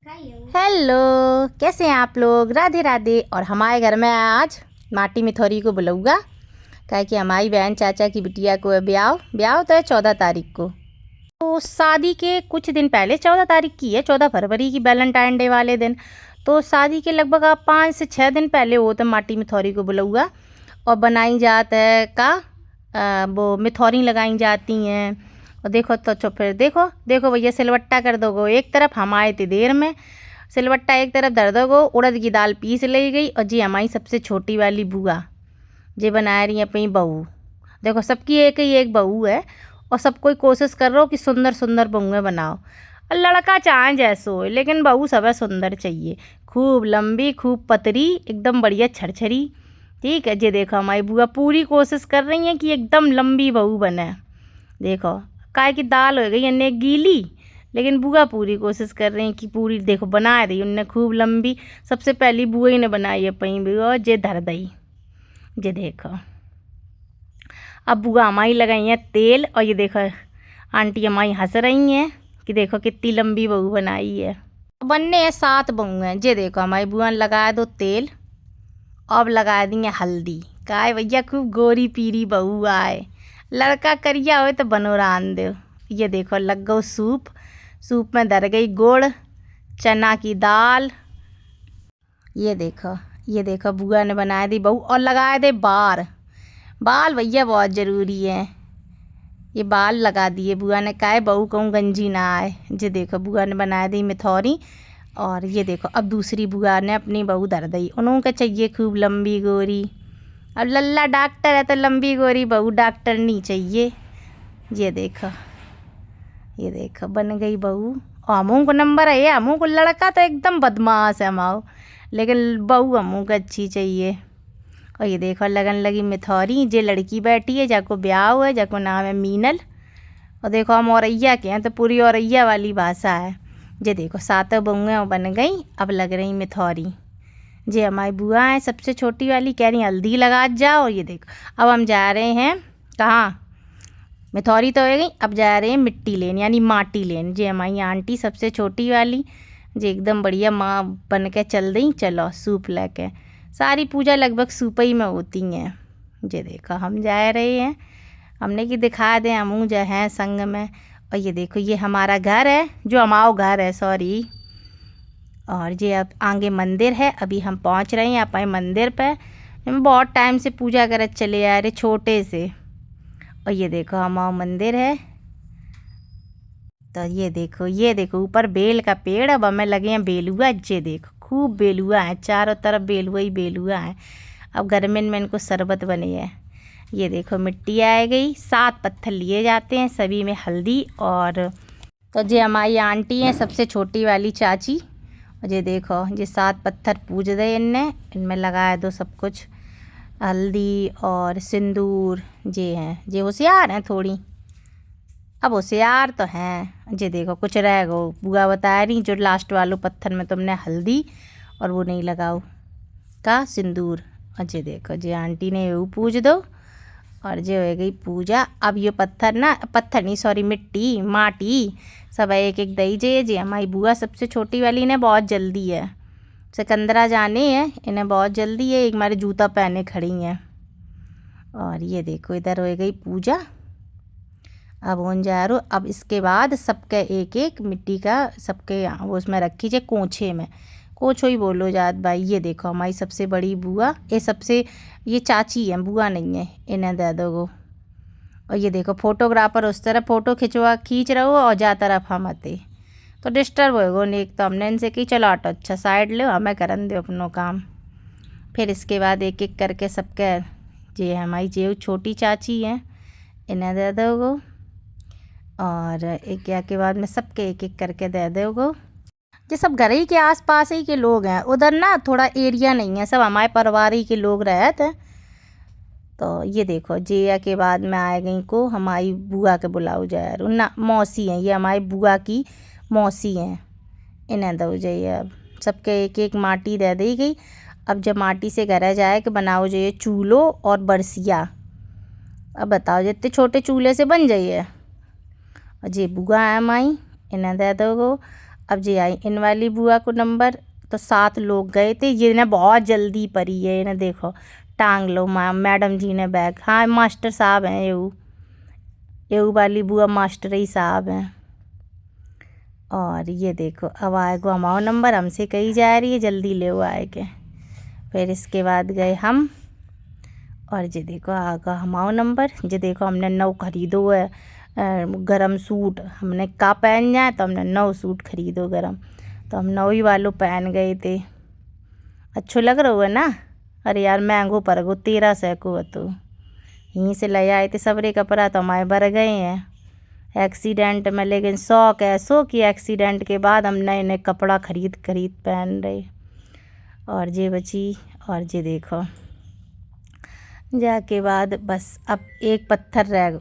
Hello, कैसे हैं आप लोग। राधे राधे। और हमारे घर में आज माटी मिथौरी को बुलाऊंगा क्या कि हमारी बहन चाचा की बिटिया को ब्याह ब्याह तो है 14 तारीख को। तो शादी के कुछ दिन पहले 14 तारीख की है, 14 फरवरी की, वैलेंटाइन डे वाले दिन। तो शादी के लगभग आप 5 से 6 दिन पहले वो तो माटी मिथौरी को बुलाऊंगा। और बनाई जात है का वो मिथौरी लगाई जाती हैं। और देखो तो चुप, फिर देखो देखो भैया, सिलवट्टा कर दोगो एक तरफ, हम आए थे देर में। सिलवट्टा एक तरफ धर दोगो, उड़द की दाल पीस ली गई। और जी हमारी सबसे छोटी वाली बुआ जे बना रही है अपनी बहू। देखो सबकी एक ही एक बहू है और सब कोई कोशिश कर रहा हो कि सुंदर सुंदर बहुएँ बनाओ। और लड़का चाहे जैसो हो, लेकिन बहू सब सुंदर चाहिए, खूब लंबी खूब पतरी, एकदम बढ़िया छरछरी। ठीक है जी। देखो हमारी बुआ पूरी कोशिश कर रही हैं कि एकदम लंबी बहू बने। देखो काय की दाल हो गई अन्य गीली, लेकिन बुआ पूरी कोशिश कर रही हैं कि पूरी देखो बना रही उनने खूब लंबी। सबसे पहली बुआ ही ने बनाई है पई बुआ जे धर दई जे। देखो अब बुआ हमारी लगाई हैं तेल। और ये देखो आंटी हमारी हंस रही हैं कि देखो कितनी लंबी बहू बनाई है। बनने हैं 7 बहू हैं जे। देखो हमारी बुआ ने लगाया दो तेल, अब लगा दी है हल्दी। काय भैया खूब गोरी पीरी बहू आए, लड़का करिया हो तो बनो रान दो। ये देखो लग गो सूप, सूप में धर गई गुड़, चना की दाल। ये देखो बुआ ने बनाया दी बहू और लगाए दे बाल। बाल भैया बहुत ज़रूरी है, ये बाल लगा दिए बुआ ने, काहे बहू कहूँ गंजी ना आए। जे देखो बुआ ने बनाया दी मिथौरी। और ये देखो अब दूसरी बुआ ने अपनी बहू धर दी, उन्होंने का चाहिए खूब लंबी गोरी। अब लल्ला डॉक्टर है तो लंबी गोरी बहू डॉक्टर नहीं चाहिए। ये देखो बन गई बहू। और हमों को नंबर है, ये हमों को लड़का तो एकदम बदमाश है हमाओ, लेकिन बहू हमों को अच्छी चाहिए। और ये देखो लगन लगी मिथौरी, जे लड़की बैठी है जाको ब्याह हुआ है, जाको नाम है मीनल। और देखो हम औरैया के हैं तो पूरी औरैया वाली भाषा है। जे देखो 7 बहुएँ बन गई, अब लग रही मिथौरी। जे हमारी बुआ है सबसे छोटी वाली, कह रही हल्दी लगा जाओ। ये देखो अब हम जा रहे हैं कहाँ, मिथौरी तो हो गई, अब जा रहे हैं मिट्टी लेने यानी माटी लेने। जे हमारी आंटी सबसे छोटी वाली जे एकदम बढ़िया माँ बन के चल दी, चलो सूप लेके। सारी पूजा लगभग सूप ही में होती हैं। जे देखो हम जा रहे हैं, हमने कि दिखा दें हम जो हैं संग में। और ये देखो ये हमारा घर है, जो हमारा घर है सॉरी। और ये अब आगे मंदिर है, अभी हम पहुंच रहे हैं अपने मंदिर पे। हम बहुत टाइम से पूजा कर चले आ रहे छोटे से। और ये देखो हमारा मंदिर है। तो ये देखो ऊपर बेल का पेड़, अब हमें लगे हैं बेलुआ। ये देखो खूब बेलुआ है, चारों तरफ बेलुआ ही बेलुआ है। अब गर्मिन में इनको शरबत बने है। ये देखो मिट्टी आ गई, 7 पत्थर लिए जाते हैं, सभी में हल्दी। और तो ये हमारी आंटी हैं सबसे छोटी वाली चाची। और ये देखो ये 7 पत्थर पूज दे इनने, इनमें लगाया दो सब कुछ हल्दी और सिंदूर। ये हैं ये होशियार हैं थोड़ी, अब होशियार तो हैं। जे देखो कुछ रह गो, बुआ बता रही जो लास्ट वालों पत्थर में तुमने हल्दी और वो नहीं लगाओ का सिंदूर। और जे देखो जे आंटी ने वो पूज दो और जे हो गई पूजा। अब ये पत्थर ना, पत्थर नहीं सॉरी मिट्टी माटी सब एक एक दई जे हमारी बुआ सबसे छोटी वाली ने बहुत जल्दी है, सिकंदरा जाने हैं इन्हें बहुत जल्दी है, एक हमारे जूता पहने खड़ी हैं। और ये देखो इधर हो गई पूजा, अब होन जा रो। अब इसके बाद सबके एक एक मिट्टी का सबके वो उसमें रखी जाए कोछे में, कोछो ही बोलो जात भाई। ये देखो हमारी सबसे बड़ी बुआ, ये चाची है बुआ नहीं है, इन्हें दे दो। और ये देखो फोटोग्राफर उस तरफ फ़ोटो खींच रहा हो और जा तरफ हम आते तो डिस्टर्ब होएगो नहीं। तो हमने इनसे कि चलो ऑटो अच्छा साइड लो, हमें करन दो अपनों काम। फिर इसके बाद एक एक करके सबके जे हमारी जे छोटी चाची हैं इन्हें दे दोगो। और एक के बाद में सबके एक एक करके दे दोगो। ये सब घर ही के आसपास ही के लोग हैं, उधर ना थोड़ा एरिया नहीं है, सब हमारे परिवार ही के लोग रहते हैं। तो ये देखो जिया के बाद में आए गई को हमारी बुआ के बुलाओ जाए ना, मौसी हैं ये हमारी बुआ की मौसी हैं, इन्हें दो जाइए। अब सबके एक एक माटी दे दी गई। अब जब माटी से घर जाए कि बनाओ जाइए चूल्हो और बरसिया। अब बताओ जितने छोटे चूल्हे से बन जाइए। और जे बुआ है माई इन्हें दे दोगो। अब जी आई इन वाली बुआ को नंबर, तो 7 लोग गए थे। ये ना बहुत जल्दी पड़ी है, ना देखो टांग लो मैडम जी ने बैग। हाँ मास्टर साहब हैं एऊ वाली बुआ मास्टर ही साहब हैं। और ये देखो अब आएगो हमारा नंबर, हमसे कही जा रही है जल्दी ले आए के। फिर इसके बाद गए हम, और ये देखो आगा हमारा नंबर। ये देखो हमने 9 खरीदो है गरम सूट। हमने का पहन जाए तो हमने 9 सूट खरीदो गरम, तो हम 9 ही वालों पहन गए थे। अच्छो लग रहा है ना। अरे यार महंगो पर गो 1300 को है, तो यहीं से ले आए थे सबरे कपड़ा, तो हमारे भर गए हैं एक्सीडेंट में। लेकिन शौक ऐसो कि एक्सीडेंट के बाद हम नए नए कपड़ा खरीद पहन रहे। और ये बची, और ये देखो जाके बाद बस अब एक पत्थर रह,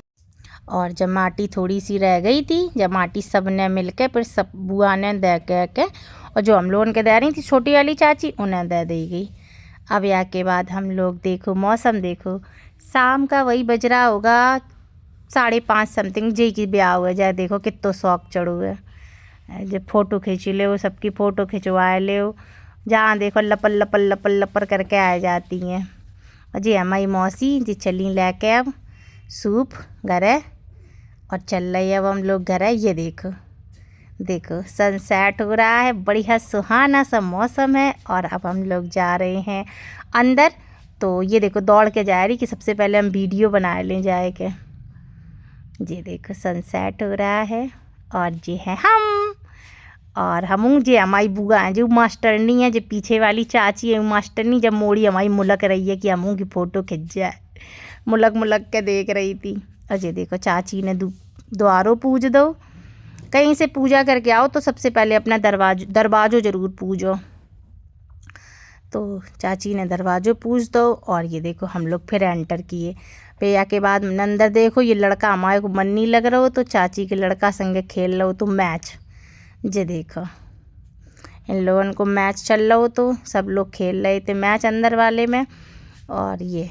और जब माटी थोड़ी सी रह गई थी, जब माटी सब ने मिल के फिर सब बुआ ने दे के, और जो हम लोगों के दे रही थी छोटी वाली चाची उन्हें दे दी गई। अब या के बाद हम लोग देखो मौसम देखो, शाम का वही बज रहा होगा 5:30 समथिंग जी की ब्याह हुआ जाए। देखो कितो शौक चढ़ू है, जब फ़ोटो खींच ले सबकी फ़ोटो खिंचवा ले, जहाँ देखो लपल लपल लपल लपर करके आ जाती हैं। और जी हमारी मौसी जी चली लेके अब सूप घर, और चल रही अब हम लोग घर। ये देखो देखो सनसेट हो रहा है, बढ़िया सुहाना सा मौसम है। और अब हम लोग जा रहे हैं अंदर। तो ये देखो दौड़ के जा रही कि सबसे पहले हम वीडियो बना लें जाए के। ये देखो सनसेट हो रहा है, और ये है हम, और हम जे हमारी बुआ हैं जो मास्टरनी है, जो पीछे वाली चाची है मास्टरनी, जब मोड़ी हमारी मुलक रही है कि हमू की फ़ोटो खिंच जाए, मुलक मुलक के देख रही थी। और ये देखो चाची ने द्वारों पूज दो, कहीं से पूजा करके आओ तो सबसे पहले अपना दरवाज़ो ज़रूर पूजो। तो चाची ने दरवाज़ो पूज दो, और ये देखो हम लोग फिर एंटर किए। फिर के बाद अंदर देखो ये लड़का हमारे को मन नहीं लग रहा हो, तो चाची के लड़का संगे खेल लो तो मैच। ये देखो इन लोगों को मैच चल रहा हो, तो सब लोग खेल रहे थे मैच अंदर वाले में, और ये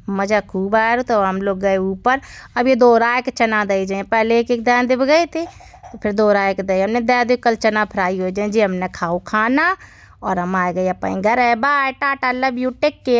मज़ा खूब आया। तो हम लोग गए ऊपर। अब ये दोहराए के चना दे जाए, पहले एक एक दान देव गए थे, तो फिर दोहराए के दे हमने दे कल चना फ्राई हो जाए जी। हमने खाओ खाना, और हम आ गए अपन घर। है bye tata love you take care.